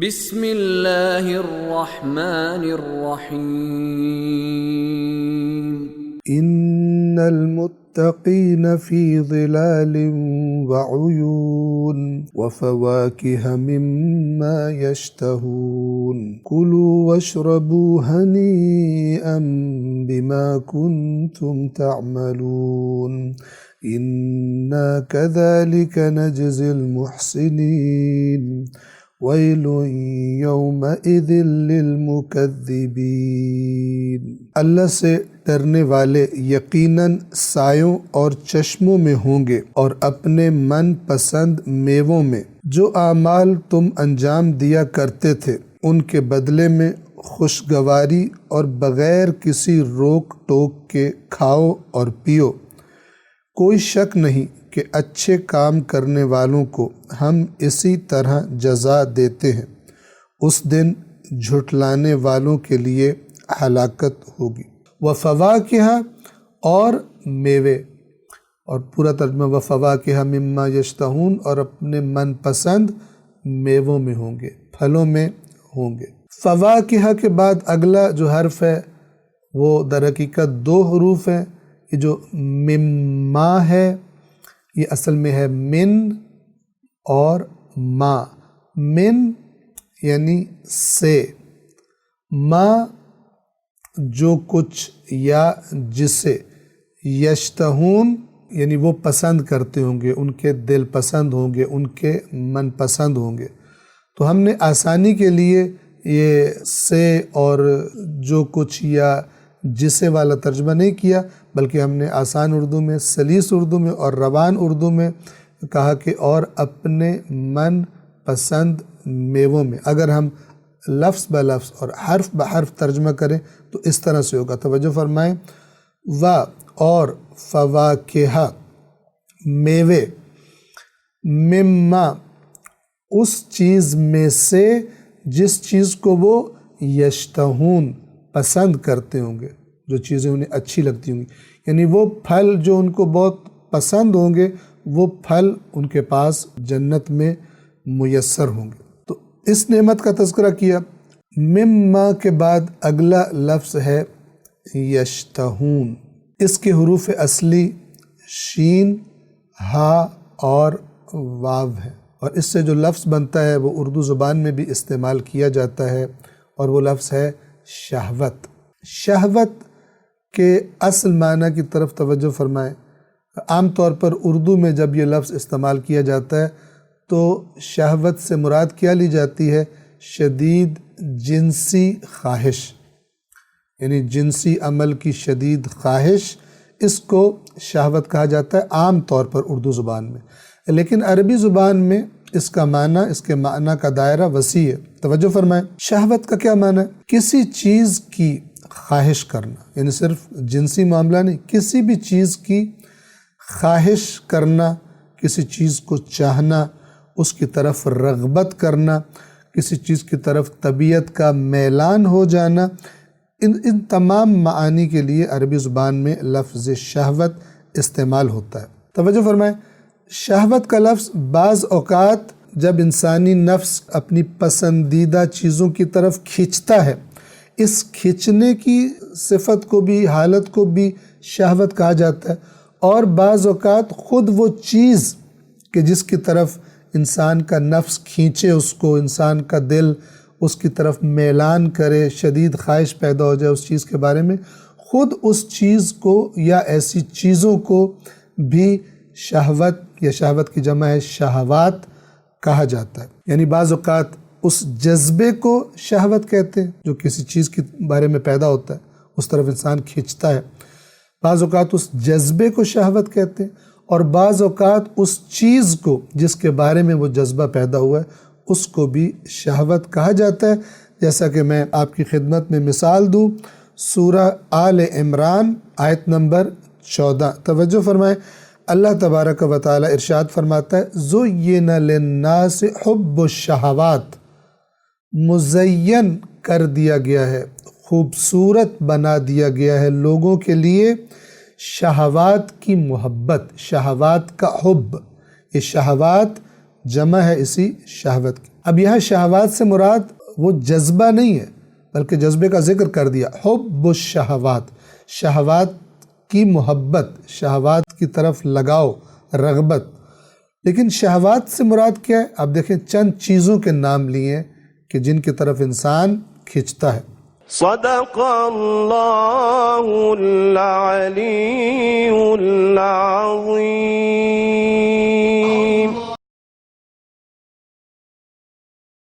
بسم اللہ الرحمن الرحیم ان المتقین فی ظلال وعیون وفواکہ مما یشتہون کلوا واشربوا ہنیئا بما کنتم تعملون انا کذالک نجزی المحسنین وَيْلٌ يَوْمَئِذٍ لِّلْمُكَذِّبِينَ۔ اللہ سے ڈرنے والے یقیناً سایوں اور چشموں میں ہوں گے اور اپنے من پسند میووں میں۔ جو اعمال تم انجام دیا کرتے تھے ان کے بدلے میں خوشگواری اور بغیر کسی روک ٹوک کے کھاؤ اور پیو۔ کوئی شک نہیں کہ اچھے کام کرنے والوں کو ہم اسی طرح جزا دیتے ہیں۔ اس دن جھٹلانے والوں کے لیے ہلاکت ہوگی۔ وفواکہ اور میوے، اور پورا ترجمہ وفواکہ مما یشتہون، اور اپنے من پسند میووں میں ہوں گے، پھلوں میں ہوں گے۔ فواکہ کے بعد اگلا جو حرف ہے وہ در حقیقت دو حروف ہیں۔ یہ جو مما ہے یہ اصل میں ہے من اور ما۔ من یعنی سے، ما جو کچھ یا جسے، یشتہون یعنی وہ پسند کرتے ہوں گے، ان کے دل پسند ہوں گے، ان کے من پسند ہوں گے۔ تو ہم نے آسانی کے لیے یہ سے اور جو کچھ یا جسے والا ترجمہ نہیں کیا، بلکہ ہم نے آسان اردو میں، سلیس اردو میں اور روان اردو میں کہا کہ اور اپنے من پسند میووں میں۔ اگر ہم لفظ بلفظ اور حرف بحرف ترجمہ کریں تو اس طرح سے ہوگا۔ توجہ فرمائیں، و اور فواکہ میوے، مما اس چیز میں سے جس چیز کو وہ یشتہون پسند کرتے ہوں گے، جو چیزیں انہیں اچھی لگتی ہوں گی، یعنی وہ پھل جو ان کو بہت پسند ہوں گے وہ پھل ان کے پاس جنت میں میسر ہوں گے۔ تو اس نعمت کا تذکرہ کیا۔ مما کے بعد اگلا لفظ ہے یشتہون۔ اس کے حروف اصلی شین، ہا اور واو ہے، اور اس سے جو لفظ بنتا ہے وہ اردو زبان میں بھی استعمال کیا جاتا ہے، اور وہ لفظ ہے شہوت۔ شہوت کے اصل معنی کی طرف توجہ فرمائیں۔ عام طور پر اردو میں جب یہ لفظ استعمال کیا جاتا ہے تو شہوت سے مراد کیا لی جاتی ہے؟ شدید جنسی خواہش، یعنی جنسی عمل کی شدید خواہش، اس کو شہوت کہا جاتا ہے عام طور پر اردو زبان میں۔ لیکن عربی زبان میں اس کا معنی، اس کے معنی کا دائرہ وسیع ہے۔ توجہ فرمائیں، شہوت کا کیا معنی ہے؟ کسی چیز کی خواہش کرنا، یعنی صرف جنسی معاملہ نہیں، کسی بھی چیز کی خواہش کرنا، کسی چیز کو چاہنا، اس کی طرف رغبت کرنا، کسی چیز کی طرف طبیعت کا میلان ہو جانا، ان تمام معانی کے لیے عربی زبان میں لفظ شہوت استعمال ہوتا ہے۔ توجہ فرمائیں، شہوت کا لفظ بعض اوقات جب انسانی نفس اپنی پسندیدہ چیزوں کی طرف کھینچتا ہے، اس کھینچنے کی صفت کو بھی، حالت کو بھی شہوت کہا جاتا ہے، اور بعض اوقات خود وہ چیز کہ جس کی طرف انسان کا نفس کھینچے، اس کو انسان کا دل اس کی طرف میلان کرے، شدید خواہش پیدا ہو جائے اس چیز کے بارے میں، خود اس چیز کو یا ایسی چیزوں کو بھی شہوت یا شہوت کی جمع ہے شہوات کہا جاتا ہے۔ یعنی بعض اوقات اس جذبے کو شہوت کہتے ہیں جو کسی چیز کے بارے میں پیدا ہوتا ہے، اس طرف انسان کھینچتا ہے۔ بعض اوقات اس جذبے کو شہوت کہتے ہیں، اور بعض اوقات اس چیز کو جس کے بارے میں وہ جذبہ پیدا ہوا ہے اس کو بھی شہوت کہا جاتا ہے۔ جیسا کہ میں آپ کی خدمت میں مثال دوں، سورہ آل عمران آیت نمبر 14، توجہ فرمائیں، اللہ تبارک و تعالی ارشاد فرماتا ہے، زُيِّنَ لِلنَّاسِ حُبُّ الشَّهَوَاتِ، مزین کر دیا گیا ہے، خوبصورت بنا دیا گیا ہے لوگوں کے لیے شہوات کی محبت، شہوات کا حب۔ یہ شہوات جمع ہے اسی شہوت کی۔ اب یہاں شہوات سے مراد وہ جذبہ نہیں ہے بلکہ جذبے کا ذکر کر دیا، حب الشہوات، شہوات کی محبت، شہوات کی طرف لگاؤ، رغبت۔ لیکن شہوات سے مراد کیا ہے؟ آپ دیکھیں چند چیزوں کے نام لیے کہ جن کی طرف انسان کھنچتا ہے۔ صدق اللہ العلی العظیم۔